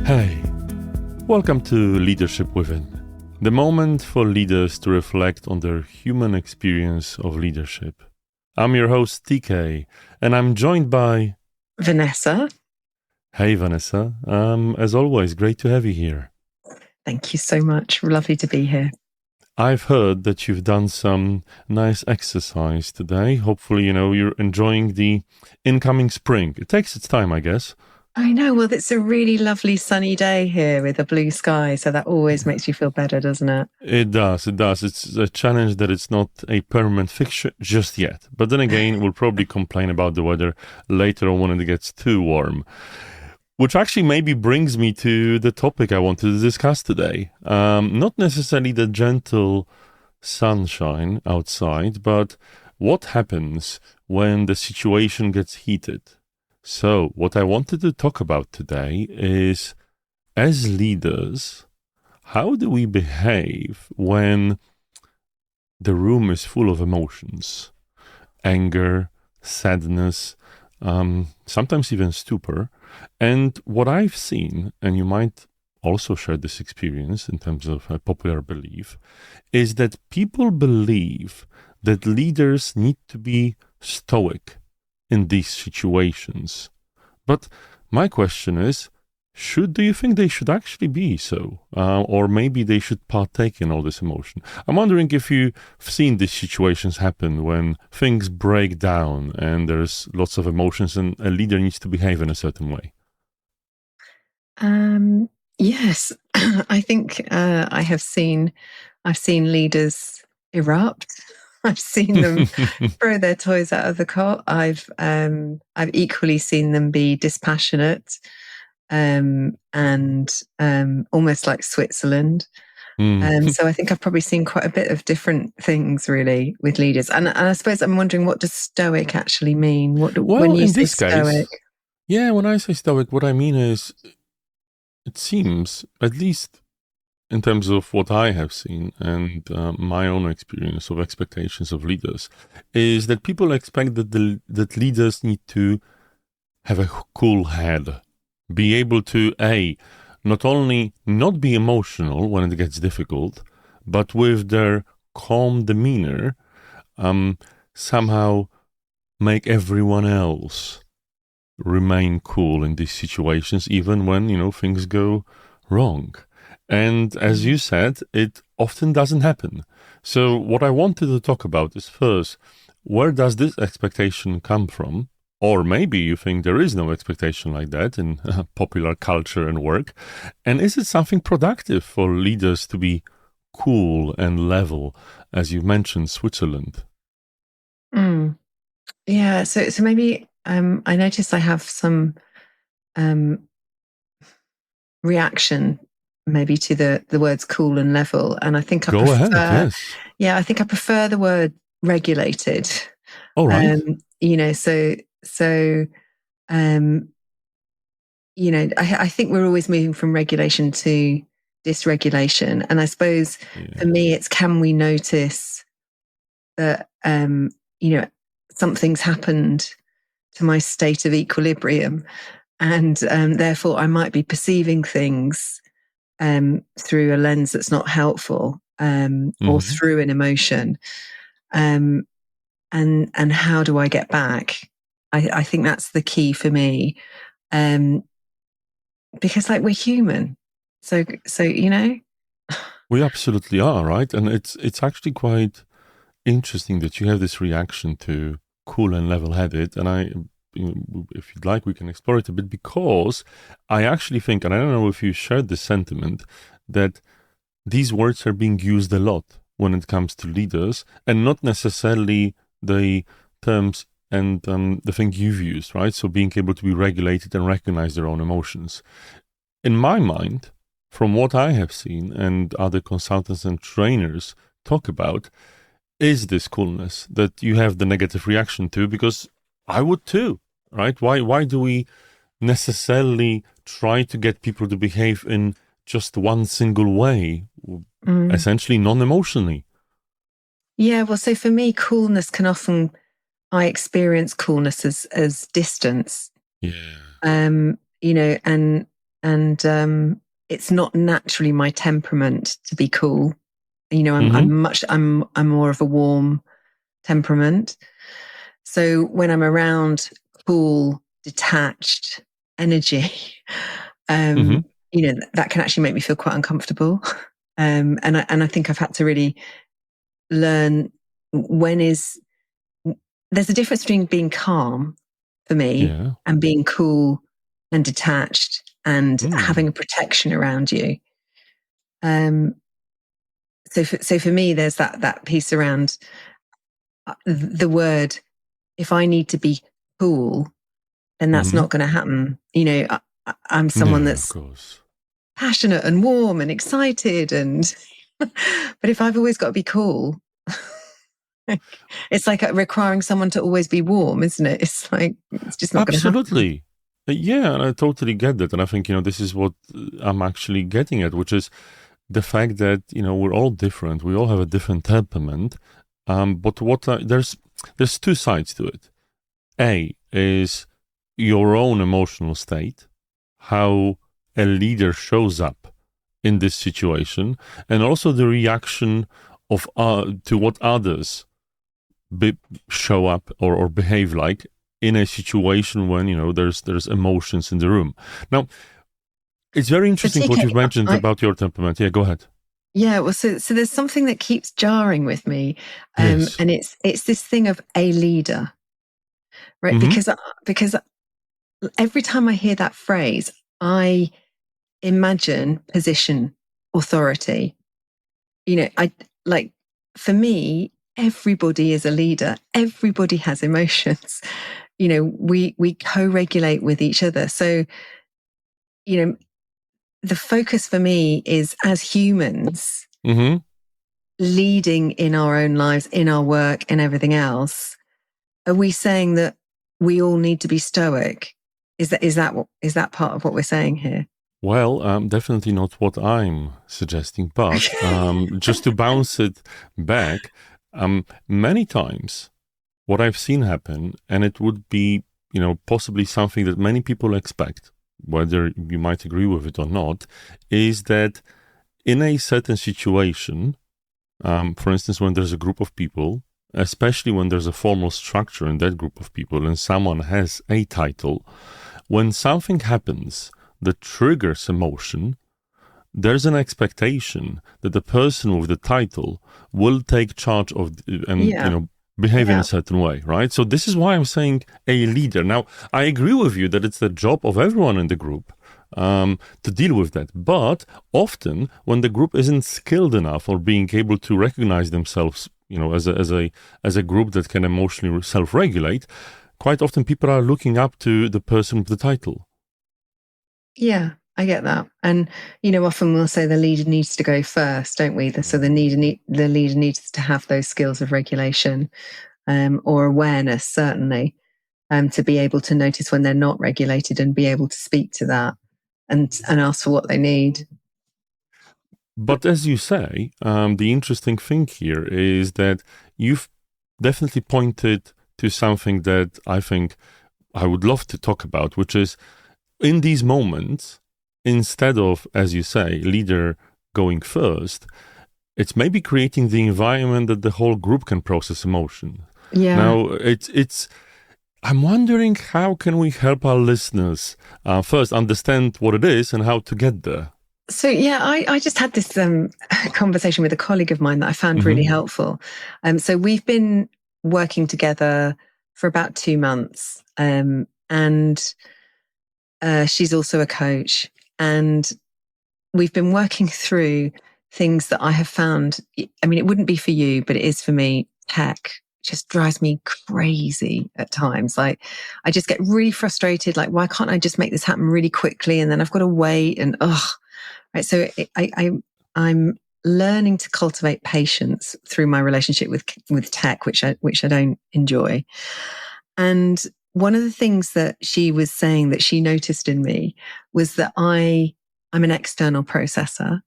Hey, welcome to Leadership Within, the moment for leaders to reflect on their human experience of leadership. I'm your host, TK, and I'm joined by Vanessa. Hey, Vanessa. As always, great to have you here. Thank you so much. Lovely to be here. I've heard that you've done some nice exercise today. Hopefully, you're enjoying the incoming spring. It takes its time, I guess. I know. Well, it's a really lovely sunny day here with a blue sky. So that always makes you feel better, doesn't it? It does. It's a challenge that it's not a permanent fixture just yet. But then again, we'll probably complain about the weather later on when it gets too warm. Which actually maybe brings me to the topic I wanted to discuss today. Not necessarily the gentle sunshine outside, but what happens when the situation gets heated. So, what I wanted to talk about today is, as leaders, how do we behave when the room is full of emotions? Anger, sadness, sometimes even stupor. And what I've seen, and you might also share this experience in terms of a popular belief, is that people believe that leaders need to be stoic in these situations. But my question is, do you think they should actually be so? Or maybe they should partake in all this emotion? I'm wondering if you've seen these situations happen when things break down and there's lots of emotions and a leader needs to behave in a certain way. Yes, I think I've seen leaders erupt. I've seen them throw their toys out of the cot. I've equally seen them be dispassionate, and almost like Switzerland. So I think I've probably seen quite a bit of different things really with leaders. And I suppose I'm wondering, what does stoic actually mean? When Well, you in say this stoic? case, yeah, when I say stoic, what I mean is, it seems, at least in terms of what I have seen and my own experience of expectations of leaders, is that people expect that leaders need to have a cool head, be able to not only not be emotional when it gets difficult, but with their calm demeanor, somehow make everyone else remain cool in these situations, even when things go wrong. And as you said, it often doesn't happen. So what I wanted to talk about is, first, where does this expectation come from? Or maybe you think there is no expectation like that in popular culture and work. And is it something productive for leaders to be cool and level, as you mentioned, Switzerland? Mm. Yeah, so maybe I notice I have some um, reaction maybe to the words cool and level, and I think I Go ahead, prefer, yes. yeah, I think I prefer the word regulated. All right. So um, I think we're always moving from regulation to dysregulation, and I suppose for Yeah. me, it's, can we notice that something's happened to my state of equilibrium, and therefore I might be perceiving things through a lens that's not helpful, or Mm-hmm. through an emotion, um, and how do I get back? I think that's the key for me, um, because like we're human, so. We absolutely are, right? And it's actually quite interesting that you have this reaction to cool and level-headed. And if you'd like, we can explore it a bit, because I actually think, and I don't know if you shared this sentiment, that these words are being used a lot when it comes to leaders, and not necessarily the terms and the thing you've used, right? So being able to be regulated and recognize their own emotions. In my mind, from what I have seen and other consultants and trainers talk about, is this coolness that you have the negative reaction to, because I would too, right? Why do we necessarily try to get people to behave in just one single way, Mm. essentially non-emotionally? Yeah, well, so for me, coolness can often, I experience coolness as distance. Yeah. Um, you know, and and it's not naturally my temperament to be cool. You know, I'm more of a warm temperament. So when I'm around cool, detached energy, you know, that can actually make me feel quite uncomfortable. And I think I've had to really learn there's a difference between being calm for me and being cool and detached and having a protection around you. So for me, there's that piece around the word. If I need to be cool, then that's not going to happen. You know, I'm someone that's passionate and warm and excited, but if I've always got to be cool, it's like requiring someone to always be warm, isn't it? It's like, it's just not going to happen. Absolutely. Yeah, I totally get that. And I think, this is what I'm actually getting at, which is the fact that, we're all different. We all have a different temperament. But there's two sides to it. A is your own emotional state, how a leader shows up in this situation, and also the reaction of to what others show up or behave like in a situation when there's emotions in the room. Now, it's very interesting what you've mentioned about your temperament. Yeah, go ahead. Yeah, well, so there's something that keeps jarring with me, and it's this thing of a leader, right? Because every time I hear that phrase, I imagine position, authority. For me, everybody is a leader. Everybody has emotions. We co-regulate with each other. So, the focus for me is, as humans, leading in our own lives, in our work, and everything else. Are we saying that we all need to be stoic? Is that part of what we're saying here? Well, definitely not what I'm suggesting, but just to bounce it back, many times what I've seen happen, and it would be, possibly something that many people expect, whether you might agree with it or not, is that in a certain situation, for instance, when there's a group of people, especially when there's a formal structure in that group of people and someone has a title, when something happens that triggers emotion, there's an expectation that the person with the title will take charge of behave in a certain way, right? So this is why I'm saying a leader. Now, I agree with you that it's the job of everyone in the group to deal with that. But often, when the group isn't skilled enough or being able to recognize themselves, as a group that can emotionally self-regulate, quite often people are looking up to the person with the title. Yeah, I get that. And, often we'll say the leader needs to go first, don't we? So the leader needs to have those skills of regulation or awareness, certainly, to be able to notice when they're not regulated and be able to speak to that and ask for what they need. But as you say, the interesting thing here is that you've definitely pointed to something that I think I would love to talk about, which is in these moments, instead of, as you say, leader going first, it's maybe creating the environment that the whole group can process emotion. Yeah. Now, I'm wondering, how can we help our listeners first understand what it is and how to get there? So, yeah, I just had this conversation with a colleague of mine that I found really helpful. So we've been working together for about 2 months, and she's also a coach. And we've been working through things that I have found. I mean, it wouldn't be for you, but it is for me. Tech just drives me crazy at times. Like, I just get really frustrated. Like, why can't I just make this happen really quickly? And then I've got to wait and right. So I'm learning to cultivate patience through my relationship with tech, which I don't enjoy. And one of the things that she was saying that she noticed in me was that I'm an external processor.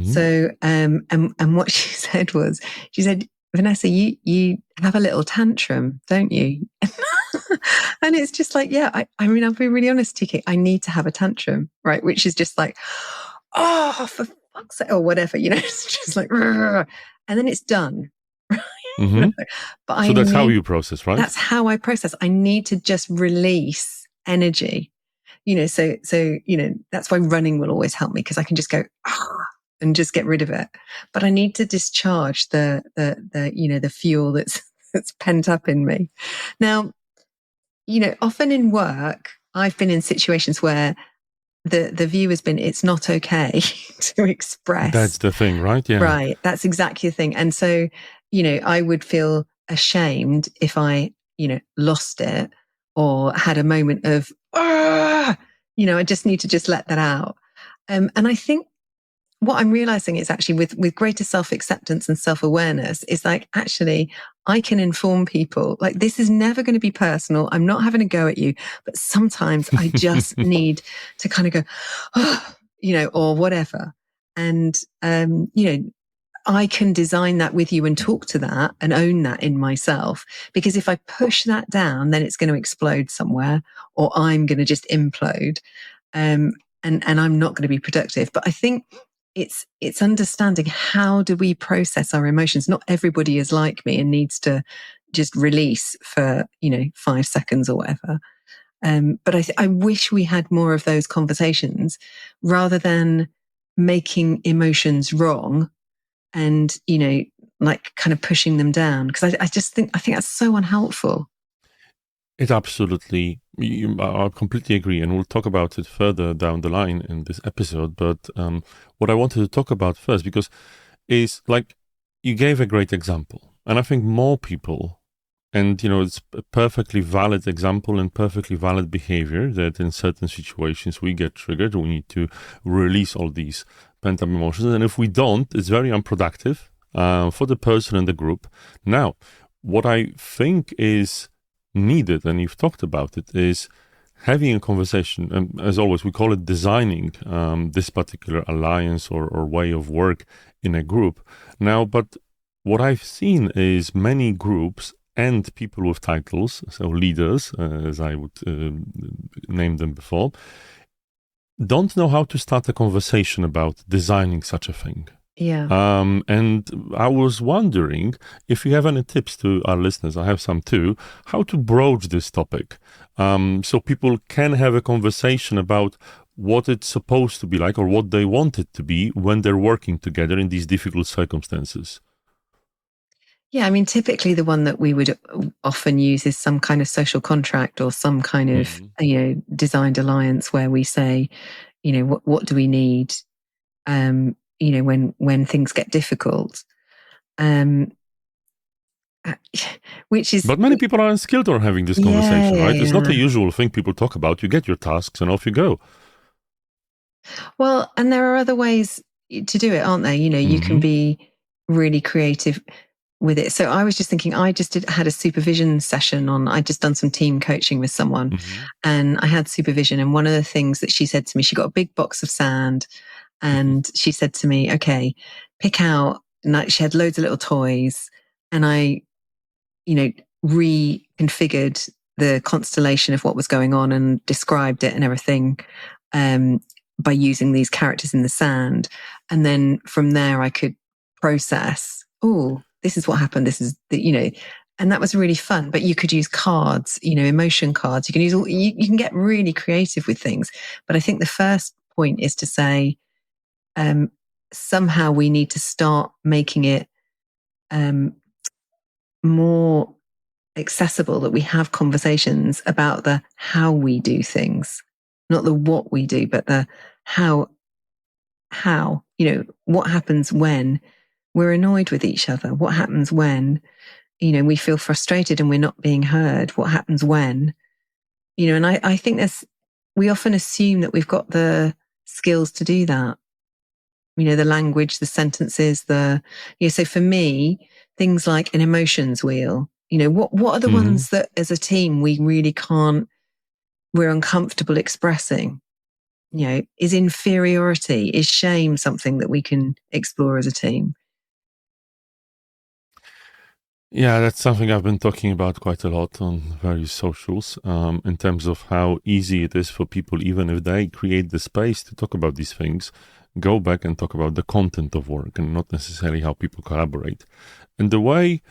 So, and what she said was, she said, Vanessa, you have a little tantrum, don't you? And it's just like, yeah, I mean, I'll be really honest, TK, I need to have a tantrum, right? Which is just like, oh, for fuck's sake, or whatever, it's just like, and then it's done. Mm-hmm. But So that's how you process, right? That's how I process. I need to just release energy, so that's why running will always help me, because I can just go and just get rid of it. But I need to discharge the fuel that's pent up in me. Now, often in work, I've been in situations where the view has been, it's not okay to express. That's the thing, right? Yeah. Right. That's exactly the thing. And so, I would feel ashamed if I, lost it or had a moment of, I just need to just let that out. And I think what I'm realizing is actually with greater self-acceptance and self-awareness is like, actually, I can inform people, like, this is never going to be personal. I'm not having a go at you, but sometimes I just need to kind of go, or whatever. And, I can design that with you and talk to that and own that in myself. Because if I push that down, then it's going to explode somewhere, or I'm going to just implode. And I'm not going to be productive. But I think it's understanding, how do we process our emotions? Not everybody is like me and needs to just release for 5 seconds or whatever. But I wish we had more of those conversations rather than making emotions wrong and like kind of pushing them down, because I think that's so unhelpful. It absolutely, I completely agree, and we'll talk about it further down the line in this episode. But what I wanted to talk about first, because is like, you gave a great example, and I think more people, and it's a perfectly valid example and perfectly valid behavior, that in certain situations we get triggered, we need to release all these pent up emotions, and if we don't, it's very unproductive for the person in the group. Now, what I think is needed, and you've talked about it, is having a conversation. And as always, we call it designing this particular alliance or way of work in a group. Now, but what I've seen is many groups and people with titles, so leaders, as I would name them before, don't know how to start a conversation about designing such a thing. Yeah. And I was wondering if you have any tips to our listeners. I have some too, how to broach this topic, so people can have a conversation about what it's supposed to be like, or what they want it to be when they're working together in these difficult circumstances. Yeah, I mean, typically the one that we would often use is some kind of social contract or some kind of, designed alliance, where we say, what do we need, when things get difficult, which is. But many people are unskilled on having this conversation, right? It's not a Yeah. usual thing people talk about. You get your tasks and off you go. Well, and there are other ways to do it, aren't there? You can be really creative with it. So I was just thinking, I just had a supervision session I'd just done some team coaching with someone, and I had supervision. And one of the things that she said to me, she got a big box of sand, and she said to me, okay, pick out, and she had loads of little toys, and I, reconfigured the constellation of what was going on and described it and everything, by using these characters in the sand. And then from there, I could process, oh, this is what happened. This is and that was really fun. But you could use cards, emotion cards. You can use you can get really creative with things. But I think the first point is to say, somehow we need to start making it more accessible, that we have conversations about the how we do things, not the what we do, but the how, what happens when we're annoyed with each other? What happens when, we feel frustrated and we're not being heard? What happens when, and I think we often assume that we've got the skills to do that. The language, the sentences, so for me, things like an emotions wheel, what are the ones that as a team we really can't, we're uncomfortable expressing? Is inferiority, is shame something that we can explore as a team? Yeah, that's something I've been talking about quite a lot on various socials, in terms of how easy it is for people, even if they create the space to talk about these things, go back and talk about the content of work and not necessarily how people collaborate. And the way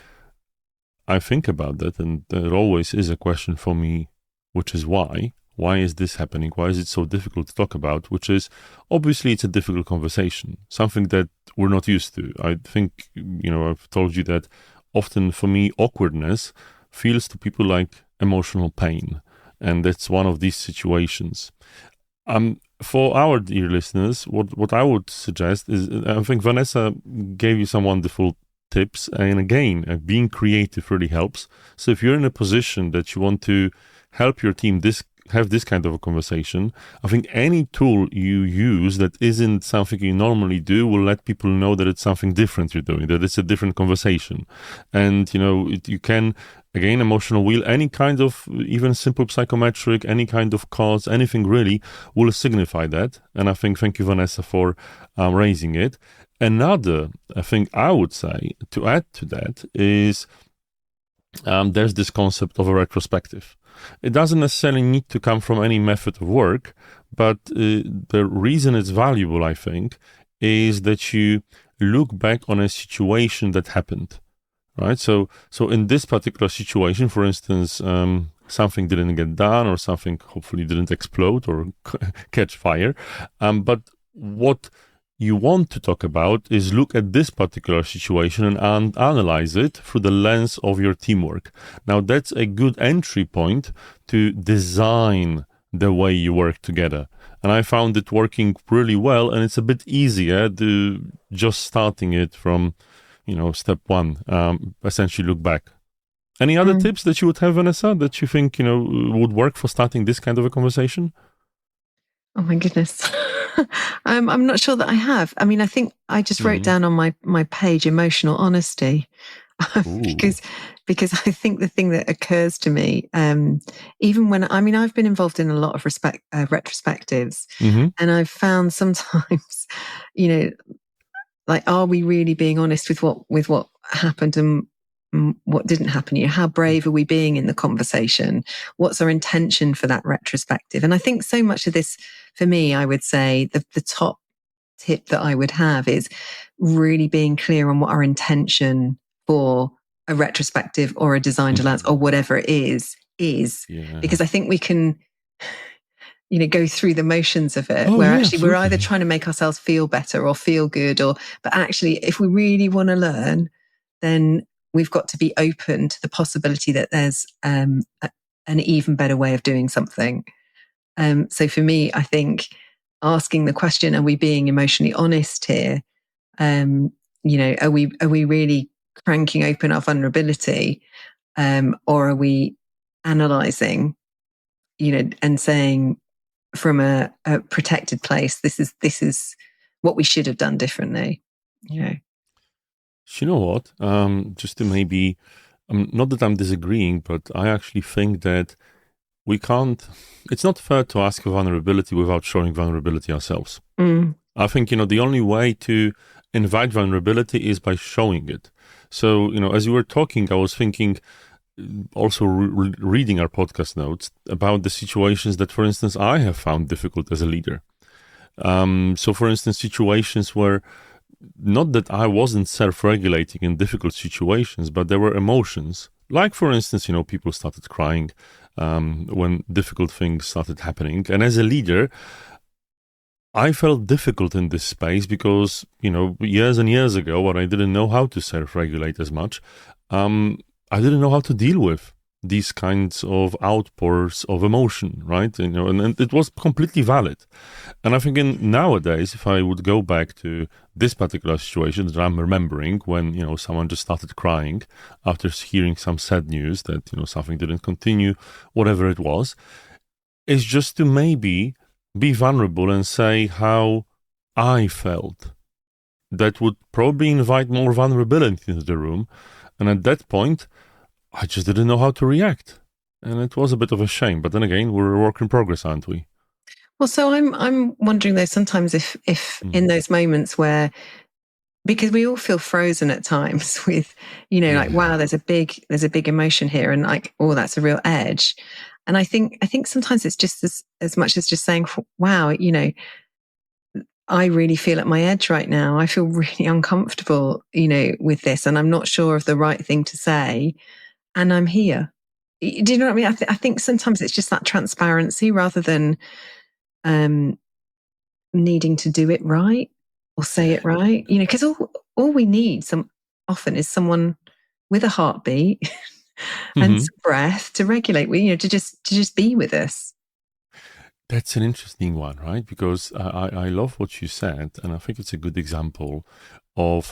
I think about that, and there always is a question for me, which is why. Why is this happening? Why is it so difficult to talk about? Which is obviously it's a difficult conversation, something that we're not used to. I think, I've told you that often for me, awkwardness feels to people like emotional pain. And that's one of these situations. For our dear listeners, what I would suggest is I think Vanessa gave you some wonderful tips. And again, being creative really helps. So if you're in a position that you want to help your team have this kind of a conversation, I think any tool you use that isn't something you normally do will let people know that it's something different you're doing, that it's a different conversation. And, you can, again, emotional wheel, any kind of, even simple psychometric, any kind of cause, anything really will signify that. And I think, thank you, Vanessa, for raising it. Another thing I would say to add to that is there's this concept of a retrospective. It doesn't necessarily need to come from any method of work, but the reason it's valuable, I think, is that you look back on a situation that happened, right? So in this particular situation, for instance, something didn't get done or something hopefully didn't explode or catch fire. But what you want to talk about is look at this particular situation and analyze it through the lens of your teamwork. Now, that's a good entry point to design the way you work together. And I found it working really well, and it's a bit easier to just starting it from, step one, essentially look back. Any other tips that you would have, Vanessa, that you think, would work for starting this kind of a conversation? Oh my goodness. I'm not sure that I have. I mean, I think I just wrote down on my page emotional honesty. because I think the thing that occurs to me, even when I've been involved in a lot of retrospectives, and I've found sometimes, like, are we really being honest with what happened and what didn't happen? How brave are we being in the conversation? What's our intention for that retrospective? And I think so much of this, for me, I would say the top tip that I would have is really being clear on what our intention for a retrospective or a designed allowance or whatever it is. Yeah. Because I think we can, go through the motions of it, where actually absolutely. We're either trying to make ourselves feel better or feel good, but actually, if we really want to learn, then we've got to be open to the possibility that there's an even better way of doing something. So for me, I think asking the question, are we being emotionally honest here? Are we really cranking open our vulnerability? Or are we analyzing, and saying from a protected place, this is what we should have done differently, You know what? Just to maybe, not that I'm disagreeing, but I actually think that it's not fair to ask for vulnerability without showing vulnerability ourselves. I think, the only way to invite vulnerability is by showing it. So, as you were talking, I was thinking, also reading our podcast notes about the situations that, for instance, I have found difficult as a leader. So, for instance, situations where not that I wasn't self-regulating in difficult situations, but there were emotions. Like, for instance, people started crying when difficult things started happening. And as a leader, I felt difficult in this space because, years and years ago, when I didn't know how to self-regulate as much, I didn't know how to deal with these kinds of outpours of emotion, right? And it was completely valid. And I think nowadays, if I would go back to this particular situation that I'm remembering when, someone just started crying after hearing some sad news that, something didn't continue, whatever it was, is just to maybe be vulnerable and say how I felt. That would probably invite more vulnerability into the room. And at that point, I just didn't know how to react. And it was a bit of a shame. But then again, we're a work in progress, aren't we? Well, so I'm wondering though, sometimes if in those moments where because we all feel frozen at times with, like, wow, there's a big emotion here, and like, oh, that's a real edge. And I think sometimes it's just as much as just saying, wow, I really feel at my edge right now. I feel really uncomfortable, with this, and I'm not sure of the right thing to say, and I'm here. Do you know what I mean? I think sometimes it's just that transparency rather than needing to do it right or say it right, because all we need often is someone with a heartbeat and some breath to regulate, to just be with us. That's an interesting one, right? Because I love what you said, and I think it's a good example of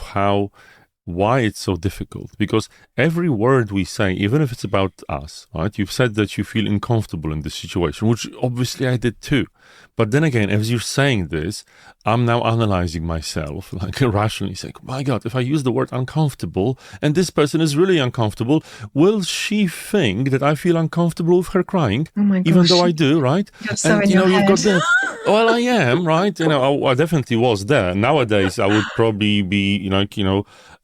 why it's so difficult. Because every word we say, even if it's about us, right? You've said that you feel uncomfortable in this situation, which obviously I did too. But then again, as you're saying this, I'm now analyzing myself, like rationally saying, my God, if I use the word uncomfortable and this person is really uncomfortable, will she think that I feel uncomfortable with her crying? Oh my gosh. Even though I do, right? You're so in your you've head. got that. Well, I am, right? I definitely was there. Nowadays, I would probably be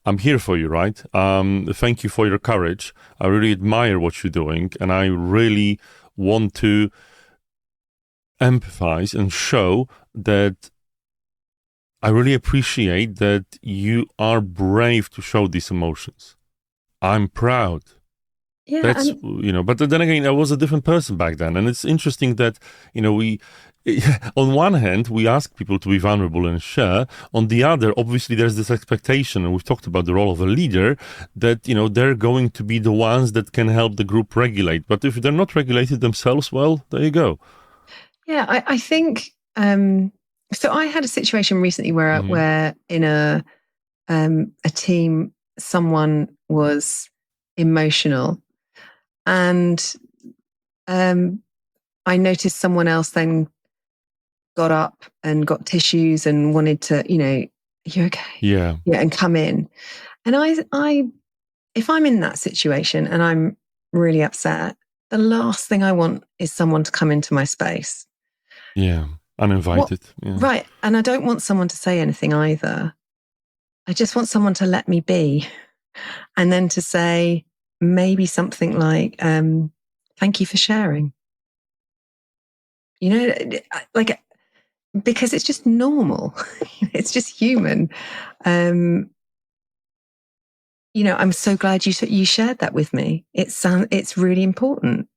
I'm here for you, right? Thank you for your courage. I really admire what you're doing, and I really want to empathize and show that I really appreciate that you are brave to show these emotions. I'm proud. Yeah, That's, but then again, I was a different person back then. And it's interesting that, we, on one hand, we ask people to be vulnerable and share. On the other, obviously, there's this expectation, and we've talked about the role of a leader, that, they're going to be the ones that can help the group regulate. But if they're not regulated themselves, well, there you go. Yeah, I think, so I had a situation recently where in a team, someone was emotional, and I noticed someone else then got up and got tissues and wanted to, you okay? Yeah. Yeah, and come in. And I, if I'm in that situation and I'm really upset, the last thing I want is someone to come into my space. Yeah, uninvited. Yeah. Right. And I don't want someone to say anything either. I just want someone to let me be. And then to say maybe something like, thank you for sharing. Like, because it's just normal. It's just human. I'm so glad you shared that with me. It's really important,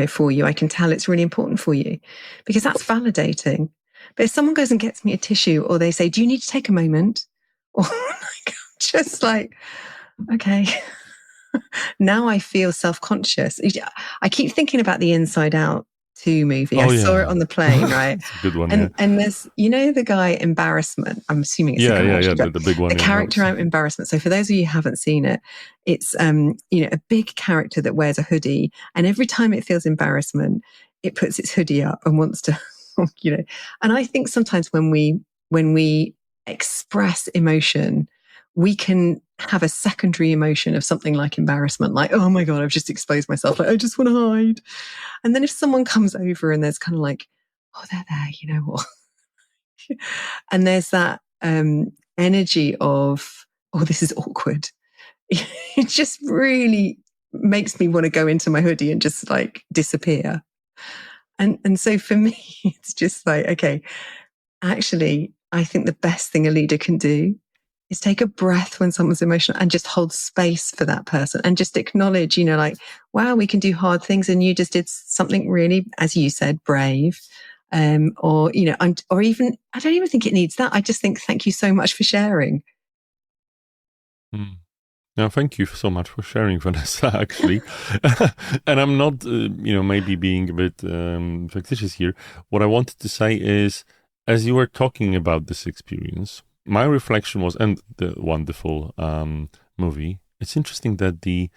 for you. I can tell it's really important for you, because that's validating. But if someone goes and gets me a tissue, or they say, do you need to take a moment? Or just like, okay. Now I feel self-conscious. I keep thinking about the Inside Out 2 movie. I saw it on the plane, right? It's a good one. And there's, the guy Embarrassment. I'm assuming it's a guy. Yeah, the big one. The character out Embarrassment. So for those of you who haven't seen it, it's a big character that wears a hoodie, and every time it feels embarrassment, it puts its hoodie up and wants to, And I think sometimes when we express emotion, we can have a secondary emotion of something like embarrassment, like, oh my God, I've just exposed myself. Like, I just want to hide. And then if someone comes over and there's kind of like, oh, they're there, you know what? And there's that energy of, oh, this is awkward. It just really makes me want to go into my hoodie and just like disappear. And so for me, it's just like, okay, actually, I think the best thing a leader can do is take a breath when someone's emotional and just hold space for that person and just acknowledge, like, wow, we can do hard things. And you just did something really, as you said, brave. Or even, I don't even think it needs that. I just think, thank you so much for sharing. No, thank you so much for sharing, Vanessa, actually. And I'm not, maybe being a bit facetious here. What I wanted to say is, as you were talking about this experience, my reflection was, and the wonderful movie, it's interesting that the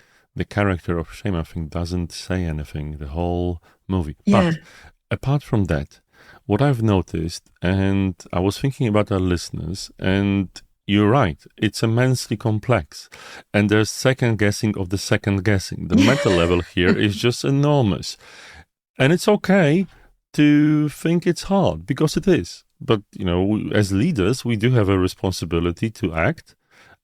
character of Shame, I think, doesn't say anything the whole movie. Yeah. But apart from that, what I've noticed, and I was thinking about our listeners, and you're right, it's immensely complex. And there's second guessing of the second guessing. The meta level here is just enormous. And it's okay to think it's hard, because it is. But, as leaders, we do have a responsibility to act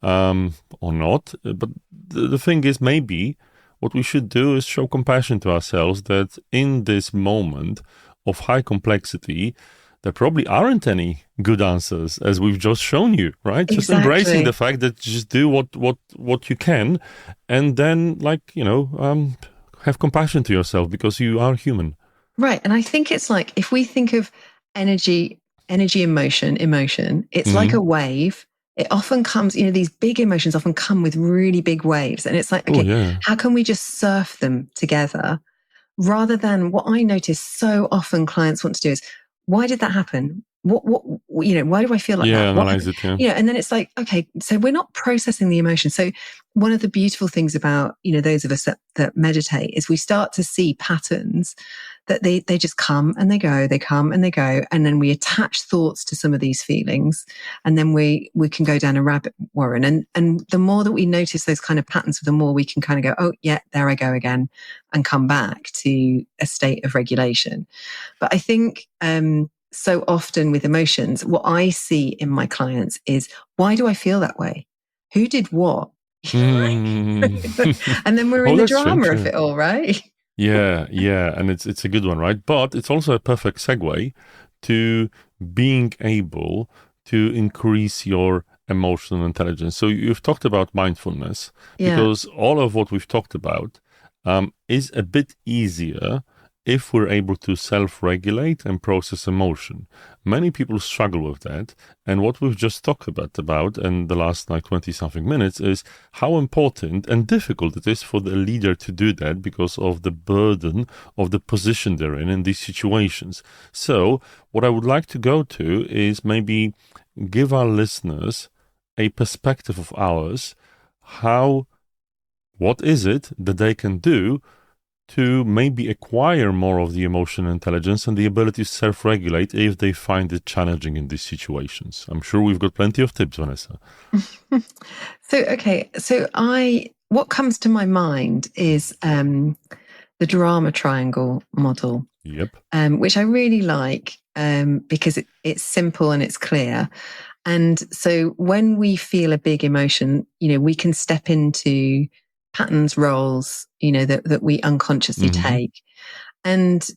or not. But the thing is, maybe what we should do is show compassion to ourselves that in this moment of high complexity, there probably aren't any good answers, as we've just shown you, right? Just embracing the fact that just do what you can, and then, have compassion to yourself because you are human. Right. And I think it's like, if we think of energy, emotion, it's like a wave. It often comes, these big emotions often come with really big waves. And it's like, okay, how can we just surf them together? Rather than, what I notice so often clients want to do is, why did that happen? What, why do I feel like that? Analyze it. And then it's like, okay, so we're not processing the emotion. So one of the beautiful things about, those of us that meditate is we start to see patterns that they just come and they go, they come and they go. And then we attach thoughts to some of these feelings. And then we can go down a rabbit warren. And the more that we notice those kind of patterns, the more we can kind of go, oh yeah, there I go again, and come back to a state of regulation. But I think, so often with emotions, what I see in my clients is, why do I feel that way? Who did what? And then we're in the drama of it all, right? Yeah, and it's a good one, right? But it's also a perfect segue to being able to increase your emotional intelligence. So you've talked about mindfulness, because all of what we've talked about is a bit easier if we're able to self-regulate and process emotion. Many people struggle with that. And what we've just talked about in the last 20-something minutes is how important and difficult it is for the leader to do that because of the burden of the position they're in these situations. So what I would like to go to is maybe give our listeners a perspective of ours. What is it that they can do to maybe acquire more of the emotional intelligence and the ability to self-regulate if they find it challenging in these situations? I'm sure we've got plenty of tips, Vanessa. So what comes to my mind is the drama triangle model. Yep. Which I really like because it's simple and it's clear. And so when we feel a big emotion, we can step into patterns, roles, that we unconsciously take. And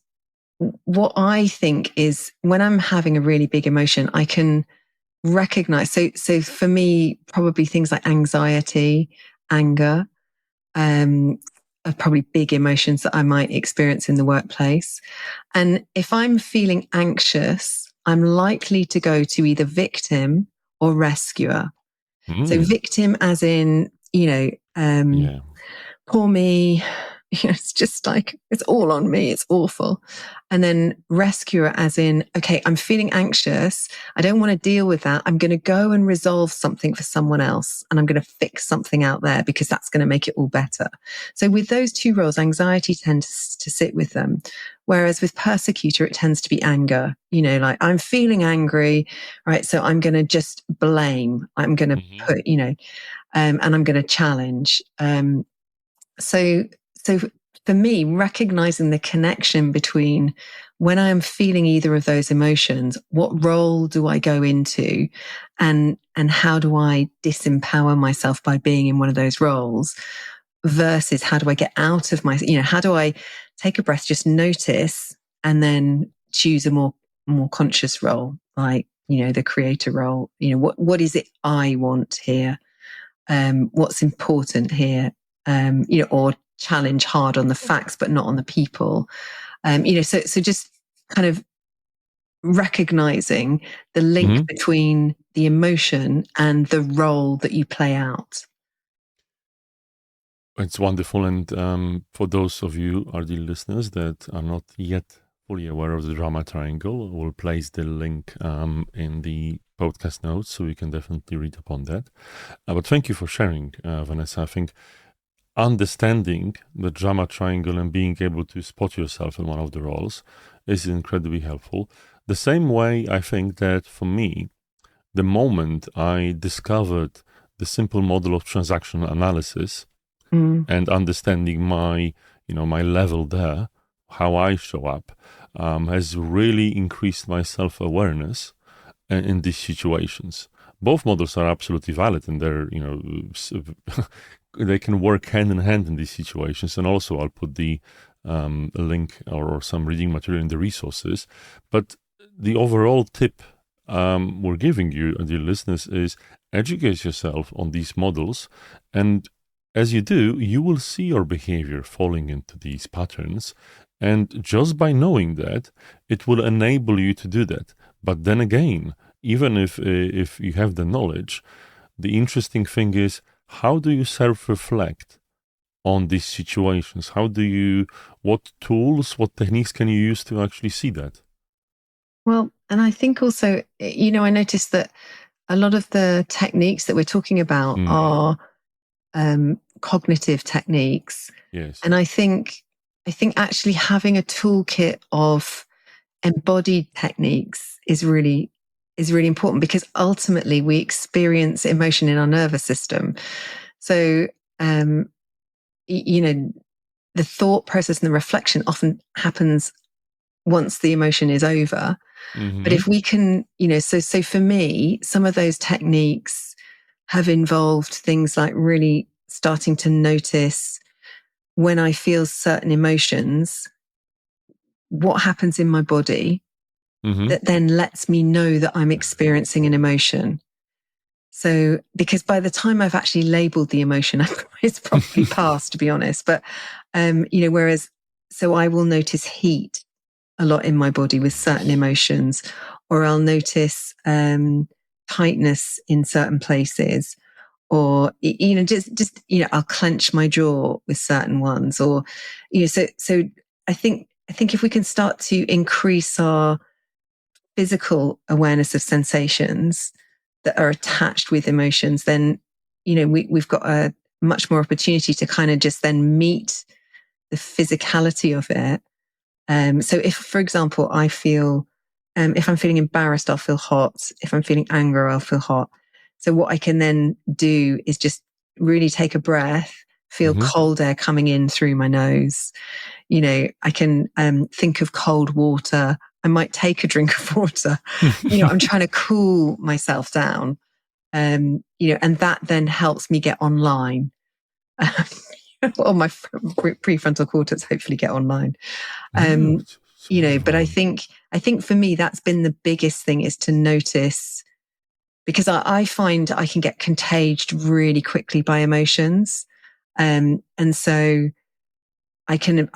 what I think is, when I'm having a really big emotion, I can recognize. So for me, probably things like anxiety, anger, are probably big emotions that I might experience in the workplace. And if I'm feeling anxious, I'm likely to go to either victim or rescuer. So victim as in, poor me, it's just like, it's all on me, it's awful. And then rescuer as in, okay, I'm feeling anxious, I don't want to deal with that, I'm going to go and resolve something for someone else, and I'm going to fix something out there because that's going to make it all better. So with those two roles, anxiety tends to sit with them, whereas with persecutor, it tends to be anger. Like, I'm feeling angry, right? So I'm going to just blame, I'm going to put, and I'm going to challenge. So for me, recognizing the connection between when I am feeling either of those emotions, what role do I go into, and how do I disempower myself by being in one of those roles, versus how do I get out of my, how do I take a breath, just notice, and then choose a more conscious role, like, the creator role. What is it I want here? What's important here? Or challenge hard on the facts, but not on the people. So just kind of recognizing the link between the emotion and the role that you play out. It's wonderful. And for those of you, our dear listeners, that are not yet fully aware of the drama triangle, we'll place the link in the podcast notes, so you can definitely read upon that. But thank you for sharing, Vanessa. I think understanding the drama triangle and being able to spot yourself in one of the roles is incredibly helpful. The same way, I think that for me, the moment I discovered the simple model of transactional analysis and understanding my level there, how I show up, has really increased my self-awareness in these situations. both models are absolutely valid, and they're, they can work hand in hand in these situations. And also, I'll put the link or some reading material in the resources. But the overall tip we're giving you, dear listeners, is educate yourself on these models, and as you do, you will see your behavior falling into these patterns. And just by knowing that, it will enable you to do that. But then again, even if you have the knowledge, the interesting thing is, how do you self-reflect on these situations? What tools, what techniques can you use to actually see that? Well, and I think also, I noticed that a lot of the techniques that we're talking about are cognitive techniques. Yes. And I think actually having a toolkit of embodied techniques is really important, because ultimately we experience emotion in our nervous system. So, the thought process and the reflection often happens once the emotion is over. Mm-hmm. But if we can, so for me, some of those techniques have involved things like really starting to notice when I feel certain emotions, what happens in my body that then lets me know that I'm experiencing an emotion. So, because by the time I've actually labeled the emotion, it's probably past, to be honest. But, whereas, so I will notice heat a lot in my body with certain emotions, or I'll notice tightness in certain places, or just I'll clench my jaw with certain ones, or so I think if we can start to increase our physical awareness of sensations that are attached with emotions, then we've got a much more opportunity to kind of just then meet the physicality of it. So if, for example, I feel, if I'm feeling embarrassed, I'll feel hot. If I'm feeling anger, I'll feel hot. So what I can then do is just really take a breath, feel cold air coming in through my nose. I can think of cold water. I might take a drink of water. I'm trying to cool myself down. And that then helps me get online. Or my prefrontal cortex hopefully get online. But I think for me, that's been the biggest thing, is to notice, because I find I can get contaged really quickly by emotions. And so I can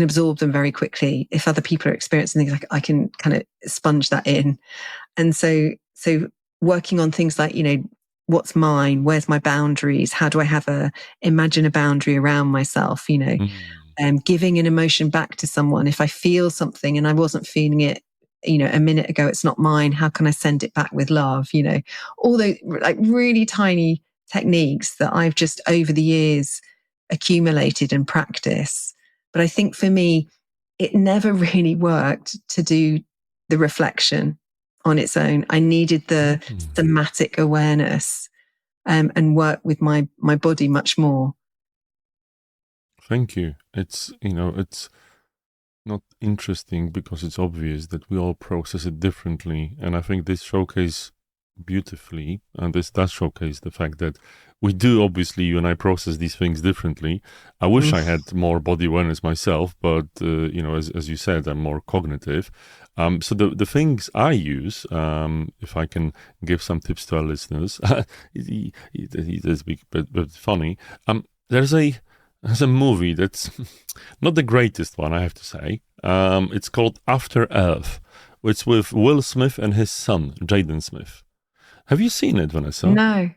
absorb them very quickly. If other people are experiencing things, I can kind of sponge that in. And so working on things like, what's mine? Where's my boundaries? How do I imagine a boundary around myself? Giving an emotion back to someone. If I feel something and I wasn't feeling it, a minute ago, it's not mine. How can I send it back with love? All those like really tiny techniques that I've just over the years accumulated and practiced. But I think for me, it never really worked to do the reflection on its own. I needed the thematic awareness and work with my body much more. Thank you. It's not interesting because it's obvious that we all process it differently. And I think this showcase beautifully, and this does showcase the fact that we do, obviously, you and I process these things differently. I wish I had more body awareness myself, but, as you said, I'm more cognitive. So the things I use, if I can give some tips to our listeners, it's a bit funny. There's a movie that's not the greatest one, I have to say. It's called After Earth. It's with Will Smith and his son, Jaden Smith. Have you seen it, Vanessa? No.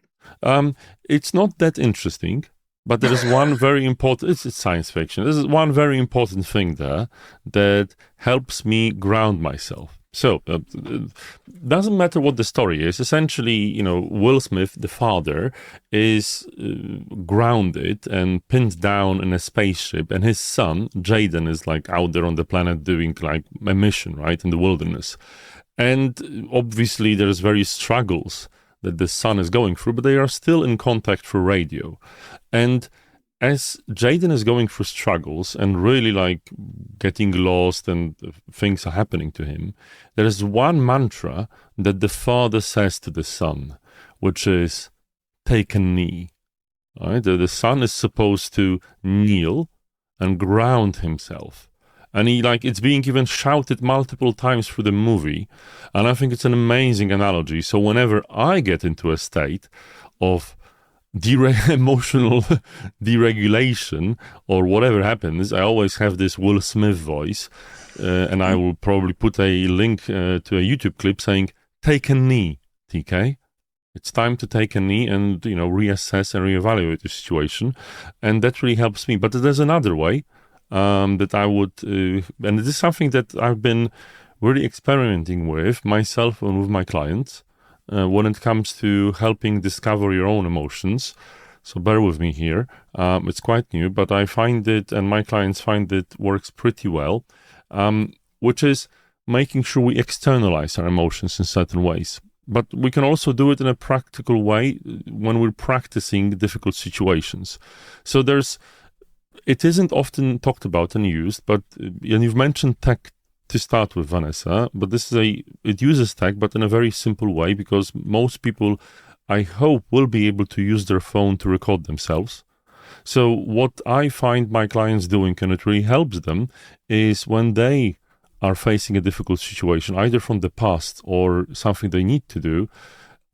It's not that interesting, but there is one very important, it's science fiction. There's one very important thing there that helps me ground myself. So, doesn't matter what the story is. Essentially, Will Smith, the father, is grounded and pinned down in a spaceship, and his son, Jaden, is like out there on the planet doing like a mission, right, in the wilderness. And obviously, there's various struggles that the son is going through, but they are still in contact through radio. And as Jaden is going through struggles and really like getting lost and things are happening to him, there is one mantra that the father says to the son. which is take a knee. Right? The son is supposed to kneel and ground himself. And it's being even shouted multiple times through the movie. And I think it's an amazing analogy. So whenever I get into a state of emotional deregulation or whatever happens, I always have this Will Smith voice. And I will probably put a link to a YouTube clip saying, take a knee, TK. It's time to take a knee and, reassess and reevaluate the situation. And that really helps me. But there's another way that I would, and this is something that I've been really experimenting with myself and with my clients when it comes to helping discover your own emotions. So bear with me here. It's quite new, but I find it, and my clients find it works pretty well, which is making sure we externalize our emotions in certain ways. But we can also do it in a practical way when we're practicing difficult situations. So it isn't often talked about and used, but and you've mentioned tech to start with, Vanessa, but it uses tech, but in a very simple way, because most people, I hope, will be able to use their phone to record themselves. So what I find my clients doing, and it really helps them, is when they are facing a difficult situation, either from the past or something they need to do,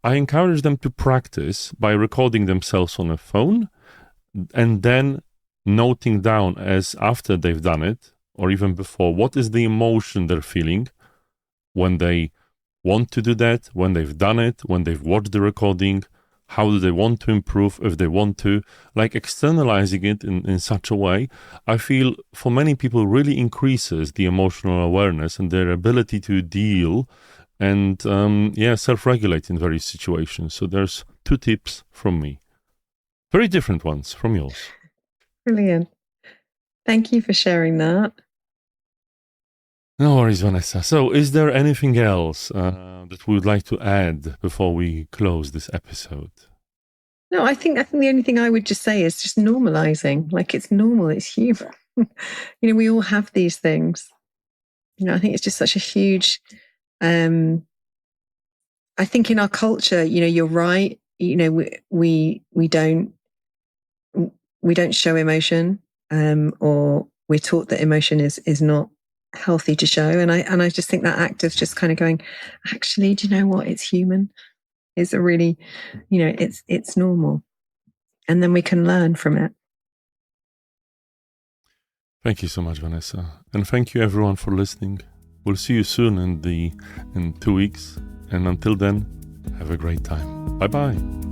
I encourage them to practice by recording themselves on a phone and then noting down as after they've done it, or even before, what is the emotion they're feeling when they want to do that, when they've done it, when they've watched the recording, how do they want to improve if they want to, externalizing it in such a way, I feel for many people really increases the emotional awareness and their ability to deal and, self-regulate in various situations. So there's 2 tips from me. Very different ones from yours. Brilliant. Thank you for sharing that. No worries, Vanessa. So is there anything else that we would like to add before we close this episode? No, I think the only thing I would just say is just normalizing. It's normal, it's human. We all have these things. I think it's just such a huge, I think in our culture, you're right. We don't show emotion, or we're taught that emotion is not healthy to show. And I just think that act of just kind of going, actually, do you know what? It's human. It's a really, it's normal. And then we can learn from it. Thank you so much, Vanessa. And thank you everyone for listening. We'll see you soon in 2 weeks. And until then, have a great time. Bye-bye.